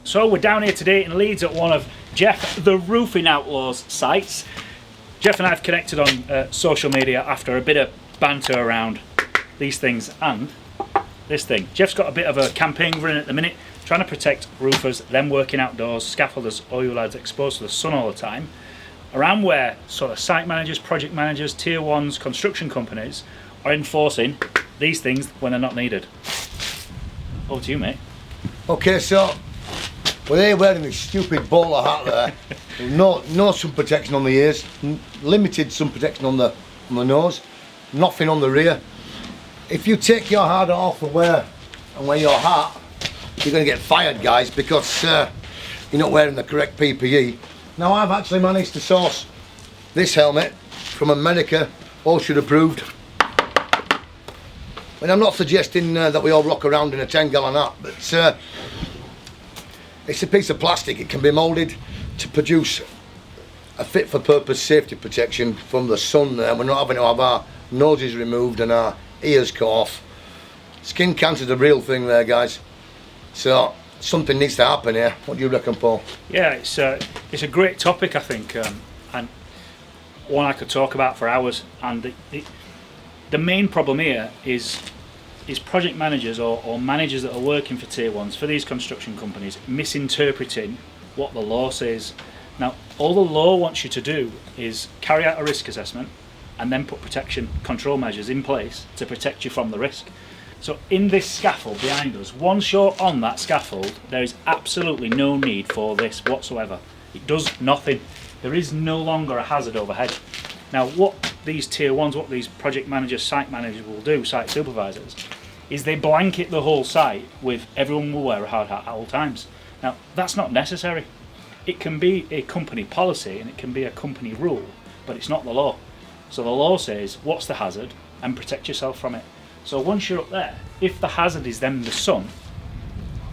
So we're down here today in Leeds at one of Jeff the Roofing Outlaws sites. Jeff and I have connected on social media after a bit of banter around these things and this thing. Jeff's got a bit of a campaign running at the minute, trying to protect roofers, them working outdoors, scaffolders, all you lads exposed to the sun all the time, around where sort of site managers, project managers, tier ones, construction companies are enforcing these things when they're not needed. Over to you, mate. Okay, so we're here wearing this stupid bowler hat there. No sun protection on the ears, limited sun protection on the nose, nothing on the rear. If you take your hard hat off and wear your hat, you're going to get fired, guys, because you're not wearing the correct PPE. Now, I've actually managed to source this helmet from America, OSHA approved. And I'm not suggesting that we all rock around in a 10-gallon hat, but it's a piece of plastic. It can be moulded to produce a fit-for-purpose safety protection from the sun. We're not having to have our noses removed and our ears cut off. Skin cancer's a real thing there, guys. So something needs to happen here. What do you reckon, Paul? Yeah, it's a great topic, I think, and one I could talk about for hours. And the main problem here is project managers or managers that are working for tier ones, for these construction companies, misinterpreting what the law says. Now, all the law wants you to do is carry out a risk assessment and then put protection control measures in place to protect you from the risk. So in this scaffold behind us, once you're on that scaffold, there is absolutely no need for this whatsoever. It does nothing. There is no longer a hazard overhead. Now, what these tier ones, what these project managers, site managers will do, site supervisors, is they blanket the whole site with everyone will wear a hard hat at all times. Now, that's not necessary. It can be a company policy and it can be a company rule, but it's not the law. So the law says, what's the hazard, and protect yourself from it. So once you're up there, if the hazard is then the sun,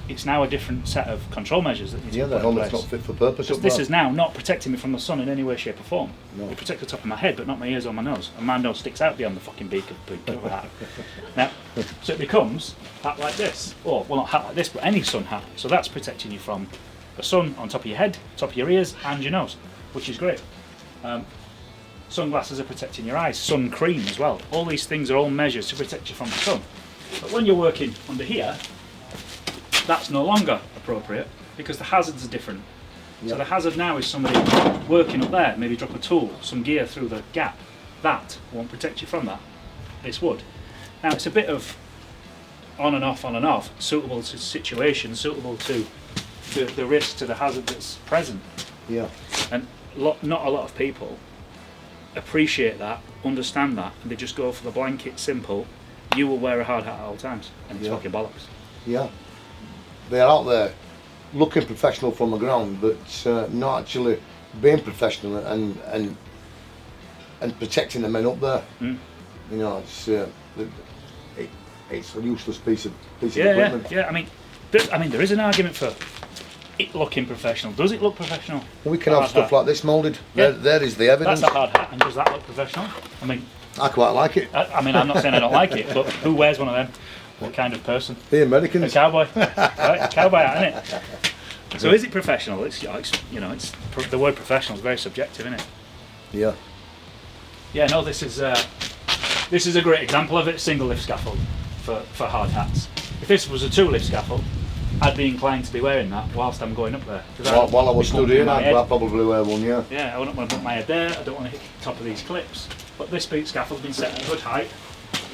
it's now a different set of control measures that need to be put in place. The helmet's not fit for purpose. This is now not protecting me from the sun in any way, shape or form. No. It protects the top of my head, but not my ears or my nose. And my nose sticks out beyond the fucking beak of the hat. Now, so it becomes a hat like this. Or, well, not hat like this, but any sun hat. So that's protecting you from the sun on top of your head, top of your ears, and your nose, which is great. Sunglasses are protecting your eyes, sun cream as well. All these things are all measures to protect you from the sun. But when you're working under here, that's no longer appropriate because the hazards are different. Yep. So the hazard now is somebody working up there, maybe drop a tool, some gear through the gap. That won't protect you from that. This would. Now it's a bit of on and off, suitable to situations, suitable to the risk, to the hazard that's present. Yeah. And not a lot of people appreciate that, understand that, and they just go for the blanket simple, you will wear a hard hat at all times, and it's fucking bollocks. Yeah. They're out there looking professional from the ground, but not actually being professional and protecting the men up there. You know, it's a useless piece of equipment. Yeah. I mean, there is an argument for it looking professional. Does it look professional? Well, we can have stuff like this moulded. Yeah. There is the evidence. That's a hard hat, and does that look professional? I mean, I quite like it. I mean, I'm not saying I don't like it, but who wears one of them? What kind of person? The Americans. A cowboy. Right, a cowboy hat, isn't it? So is it professional? It's the word professional is very subjective, isn't it? Yeah. Yeah. No, this is a great example of it. Single lift scaffold for hard hats. If this was a 2-lift scaffold, I'd be inclined to be wearing that whilst I'm going up there. While I was stood here, I'd probably wear one, yeah. Yeah, I wouldn't want to put my head there, I don't want to hit the top of these clips. But this boot scaffold's been set at a good height.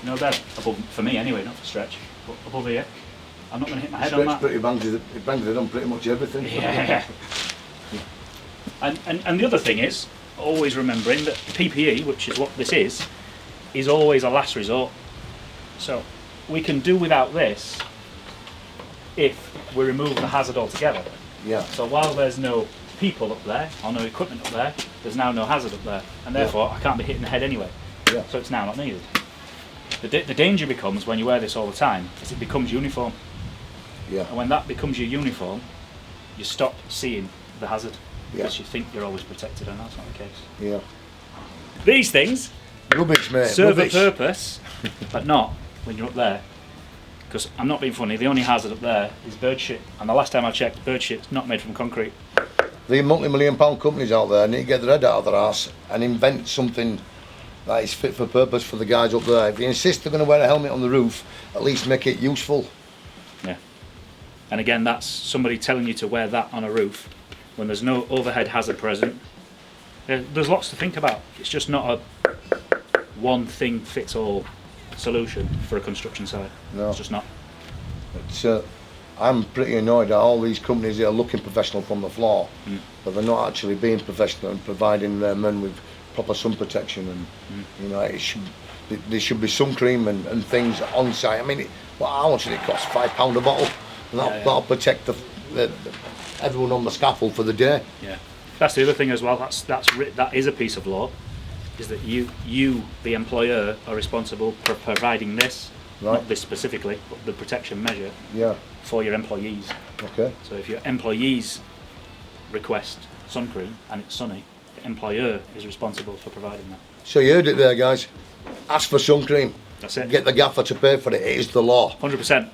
You know, they're above, for me anyway, not for stretch, but above here. I'm not going to hit my head on that. It bangs it on pretty much everything. Yeah. And the other thing is, always remembering that PPE, which is what this is always a last resort. So we can do without this if we remove the hazard altogether. Yeah. So while there's no people up there, or no equipment up there, there's now no hazard up there, and therefore I can't be hitting the head anyway. Yeah. So it's now not needed. The danger becomes when you wear this all the time, is it becomes uniform. Yeah. And when that becomes your uniform, you stop seeing the hazard because you think you're always protected, and that's not the case. Yeah. These things rubbish, mate. serve Rubbish. a purpose, but not when you're up there Because I'm not being funny, the only hazard up there is bird shit. And the last time I checked, bird shit's not made from concrete. The multi-million-pound companies out there need to get their head out of their arse and invent something that is fit for purpose for the guys up there. If they insist they're going to wear a helmet on the roof, at least make it useful. Yeah. And again, that's somebody telling you to wear that on a roof when there's no overhead hazard present. There's lots to think about. It's just not a one thing fits all solution for a construction site. No. It's just not. It's, I'm pretty annoyed at all these companies that are looking professional from the floor, but they're not actually being professional and providing their men with proper sun protection. And you know, there should be sun cream and things on site. I mean, how much did it cost? £5 a bottle, and that'll protect everyone on the scaffold for the day. Yeah, that's the other thing as well. That is a piece of law, is that you the employer are responsible for providing this, not this specifically, but the protection measure. Yeah. For your employees. Okay. So if your employees request sun cream and it's sunny, the employer is responsible for providing that. So you heard it there, guys. Ask for sun cream. That's it. Get the gaffer to pay for it. It is the law. 100%.